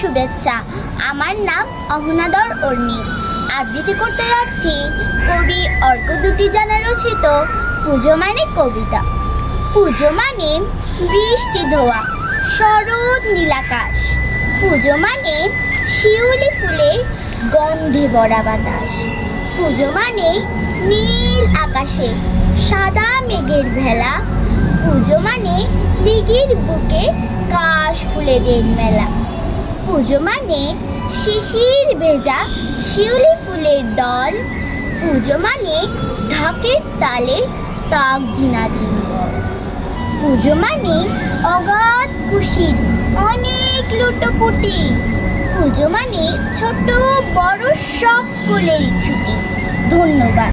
শুভেচ্ছা। আমার নাম অহনাদর অর্ণি। আবৃত্তি করতে যাচ্ছি কবি অর্কদ্যুতি জানা রচিত পুজো মানে কবিতা। পুজো মানে বৃষ্টি ধোয়া শরৎ নীলাকাশ। পুজো মানে শিউলি ফুলের গন্ধে ভরা বাতাস। পুজো মানে নীল আকাশে সাদা মেঘের ভেলা। পুজো মানে দিঘির বুকে কাশ ফুলেদের মেলা। পুজো মানে শিশির ভেজা শিউলি ফুলের দল। পুজো মানে ঢাকের তালে তাক ধিনাধিন বল। পুজো মানে অগাধ খুশির অনেক লুটোপুটি। পুজো মানে ছোট বড় সকলেরই ছুটি। ধন্যবাদ।